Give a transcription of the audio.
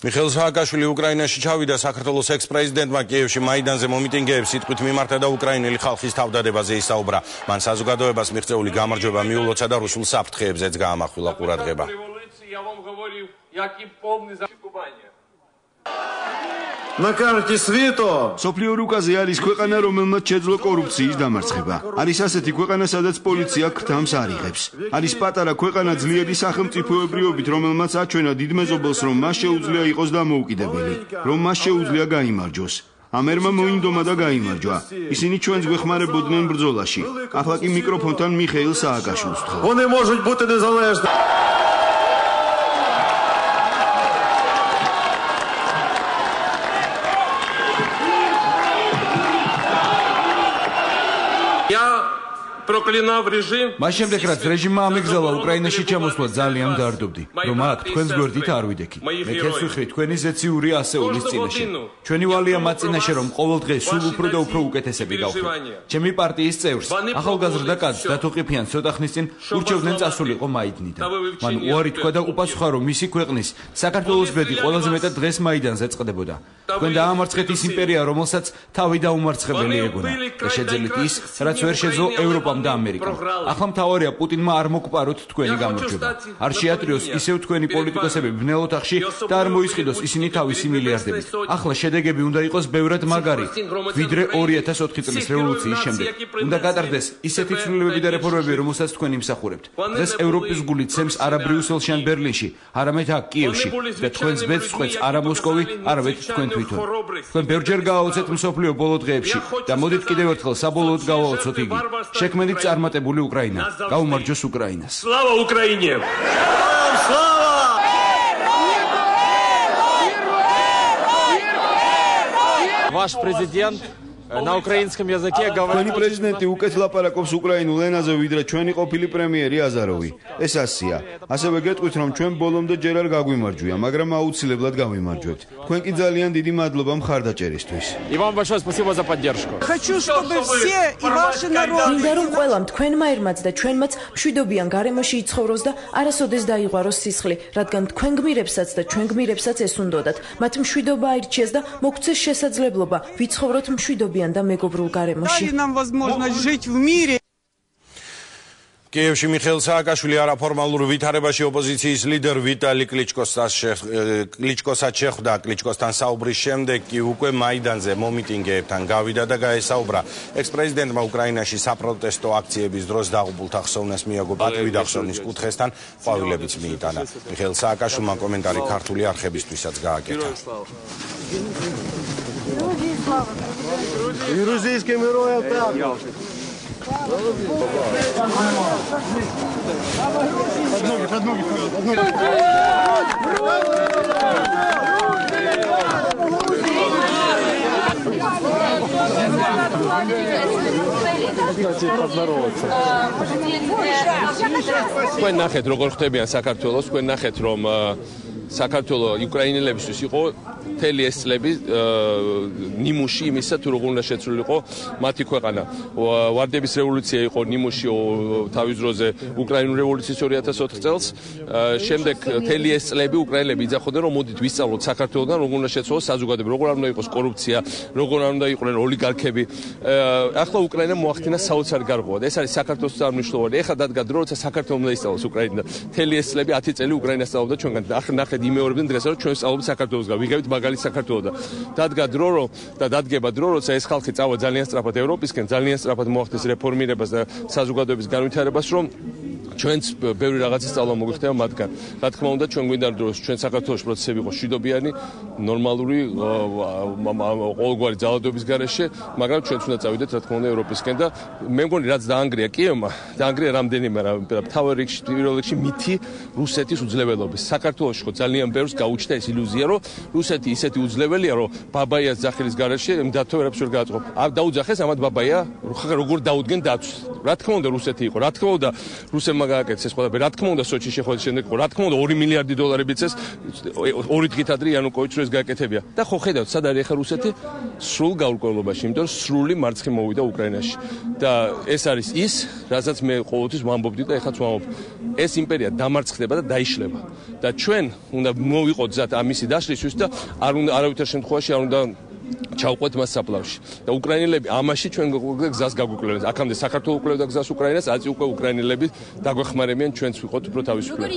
მიხეილ სააკაშვილი უკრაინაში ჩავიდა საქართველოს ექს-პრეზიდენტმა კიევში მაიდანზე მომიტინგეებს სიტყვით მიმართა და უკრაინელი ხალხის თავდადებაზე ისაუბრა. მან საზოგადოებას მიღწეული გამარჯვება მიულოცა და რუსულ საფრთხეებზეც გაამახვილა ყურადღება. На карте світу სოფლიო რუკაზე არის ქვეყანა, რომელმაც შეძლო კორუფციის დამარცხება. არის ასეთი ქვეყანა, სადაც პოლიცია ქთამს არ იღებს. არის პატარა ქვეყანა ძლიერი სახელმწიფოებრიობით, რომელმაც აჩვენა დიდ მეზობელს, რომ მას შეუძლია იყოს დამოუკიდებელი, რომ მას შეუძლია გაიმარჯვოს. ამერმა მოინდომა და გაიმარჯვა. ისინი ჩვენს გვეხმარებოდნენ ბრძოლაში. ახლა კი მიკროფონთან მიხეილ სააკაშვილს ვთხოვ. Вони можуть бути незалежні. მას შემდეგ რაც რეჟიმმა ამეგზავა უკრაინაში ჩამოსვლა ძალიან დარდობდი, რომ აქ თქვენს გვერდით არ ვიდექი. მე ქეთს ვიხრი თქვენი ზეციური ასეულის წინაშე. ჩვენი ვალია მათ წინაშე, რომ ყოველდღე სულ უფრო და უფრო უკეთესები გავხდეთ. ჩემი პარტიის წევრს, ახალგაზრდა კაცს დათოყიფიან ცოტა ხნის წინ ურჩევდნენ წასულიყო მაიდნიდან. მან უარი თქვა და უპასუხა, რომ მისი ქვეყნის საქართველოს ბედი ყველაზე მეტად დღეს მაიდანზე წყდებოდა. თქვენ დაამარცხეთ ის იმპერია, რომელსაც თავი დაუმარცხებელი ეგონა და შეძელით ის, რაც ვერ შეძლო ევროპამ და ამერიკამ. ახლა მთავარია პუტინმა არ მოგპაროთ თქვენი გამარჯვება. არ შეატრიოს ისევ თქვენი პოლიტიკოსები ბნელ ოთახში და არ მოისყიდოს ისინი თავისი მილიარდებით. ახლა შედეგები უნდა იყოს ბევრად მაგარი, ვიდრე 2004 წლის რევოლუციის შემდეგ. უნდა გატარდეს ისეთი ცვლილებები და რეფორმები, რომელსაც თქვენ იმსახურებთ. დღეს ევროპის გული ცემს არა ბრიუსელში ან ბერლინში, არამედ აქ კიევში და თქვენს ბედს წყვეტს არა მოსკოვი, არამედ თქვენ თვითონ. თქვენ ბევრჯერ გააოცეთ მსოფლიო ბოლო დღეებში და მოდით კიდევ ერთხელ საბოლოოდ გავაოცოთ იგი. შექმენით წარმატებული უკრაინა. გაუმარჯოს უკრაინას. Слава Україні! Ваш президент на украинском языке говорит. Ჩვენი პრეზიდენტი უკეთ ლაპარაკობს უკრაინულ ენაზე, ვიდრე ჩვენი ყოფილი პრემიერი აზაროვი. ეს ასია. ასევე გეტყვით, რომ ჩვენ ბოლომდე ჯერ არ გაგვიმარჯვია, მაგრამ აუცილებლად გავიმარჯვებთ. თქვენ კი ძალიან დიდი მადლობა მხარდაჭერისთვის. И вам большое спасибо за поддержку. Хочу, чтобы все и ваши народы. მინდა რომ ყველამ თქვენმა ერთმაც და ჩვენმაც მშვიდობიან გარემოში იცხოვროს და არასოდეს დაიღაროს სისხლი, რადგან თქვენ გმირებსაც და ჩვენ გმირებსაც ეს უნდოდათ. მათ მშვიდობა აირჩიეს და მოგცეს შესაძლებლობა ვიცხოვროთ მშვიდობიან და მეგობრულ გარემოში. Дали нам возможность жить в мире. კიევში მიხეილ სააკაშვილი არაფორმალურ ვითარებაში ოპოზიციის ლიდერ ვიტალი კლიჩკოსაც შეხვდა. კლიჩკოსთან საუბრის შემდეგ კი უკვე მაიდანზე მომიტინგეებთან გავიდა და გაესაუბრა. ექს-პრეზიდენტმა უკრაინაში საპროტესტო აქციების დროს დაღუპულთა ხსოვნას მიაგო პატივი დახსოვნის კუთხესთან ყვავილებიც მიიტანა. მიხეილ სააკაშვილმა კომენტარი ქართული არხებისთვისაც გააკეთა. Грузинським героям так. თქვენ ნახეთ როგორ ხდებიან საქართველოს, თქვენ ნახეთ რომ საქართველოს უკრაინელებისთვის იყო მთელი ეს წლები ნიმუში იმისა თუ როგორ უნდა შეცვლილიყო მათი ქვეყანა. ვარდების რევოლუცია იყო ნიმუში თავის დროზე უკრაინული რევოლუციის 2004 წელს. შემდეგ მთელი ეს წლები უკრაინელები იძახოდნენ რომ მოდით ვისწავლოთ საქართველოსთან როგორ უნდა შეცვლოს საზოგადოება, როგორ არ უნდა იყოს კორუფცია, როგორ არ უნდა იყვნენ ოლიგარქები. ახლა უკრაინა მოახდინა საოცარი გარღვევა. ეს არის საქართველოს წარმომავლობა. ეხლა დადგა დრო, როცა საქართველოს უნდა ისწავლოს უკრაინიდან. მთელი ეს წლები 10 წელი უკრაინა სწავლობდა ჩვენგან. ახლა ნახეთ იმეორებდნენ დღეს რომ ჩვენ სწავლობთ საქართველოსგან. ვიღებთ მაგალითს საქართველოსდან. დადგა დრო და დადგება დრო, როცა ეს ხალხი წავა ძალიან სწრაფად ევროპისკენ, ძალიან სწრაფად მოახდეს რეფორმირებას და საზოგადოების განვითარებას, რომ ჩვენც ბევრი რაღაცა სწავლა მოგვიხდება მათგან. რა თქმა უნდა, ჩვენ გვინდა რომ ჩვენ საქართველოს პროცესები იყოს მშვიდობიანი, ნორმალური, ყოველგვარი ძალადობის გარეშე, მაგრამ ჩვენც უნდა წავიდეთ რა თქმა უნდა ევროპისკენ და მე მგონი რაც დაანგრია კიევმა, დაანგრია რამდენიმე რა, თავი რიგში პირველ რიგში მითი რუსეთის უძლეველობის. საქართველოში ხო ძალიან ბევრს გაუჩნდა ეს ილუზია, რომ რუსეთი ისეთი უძლებელია, რომ ბაბაიას ძახილის გარეშე მდათო ვერაფერს ვერ გააწყო. დაუძახეს ამათ ბაბაია, როგორ დაუდგენ დაცვს. რა თქმა უნდა რუსეთი იყო, რა თქმა უნდა რუსებმა გააკეთეს ეს ყველაფერი. რა თქმა უნდა, სოჩის შეხვედრის შემდეგ, რა თქმა უნდა, 2 მილიარდი დოლარი მიწეს 2 დღით ადრე იანუკოვიჩს რომ ეს გააკეთებია. და ხო ხედავთ, სად არის ახლა რუსეთი? სრულ გაურკვევლობაში, იმიტომ რომ სრული მარცხი მოვიდა უკრაინაში. და ეს არის ის, რასაც მე ყოველთვის ვამბობდი და ეხლაც ვამბობ. ეს იმპერია დამარცხდება და დაიშლება. და ჩვენ უნდა მოვიყოთ გზად ამისი დაშლისთვის და არავითარ შემთხვევაში არ უნდა ჩავყვეთ მას საფლავში. და უკრაინელები ამაში ჩვენ გზას გაგვიკლევენ. აქამდე საქართველოს უკლევდა გზას უკრაინას, აწი უკვე უკრაინელები დაგვეხმარებიან ჩვენც ვიყოთ უფრო თავისუფლები.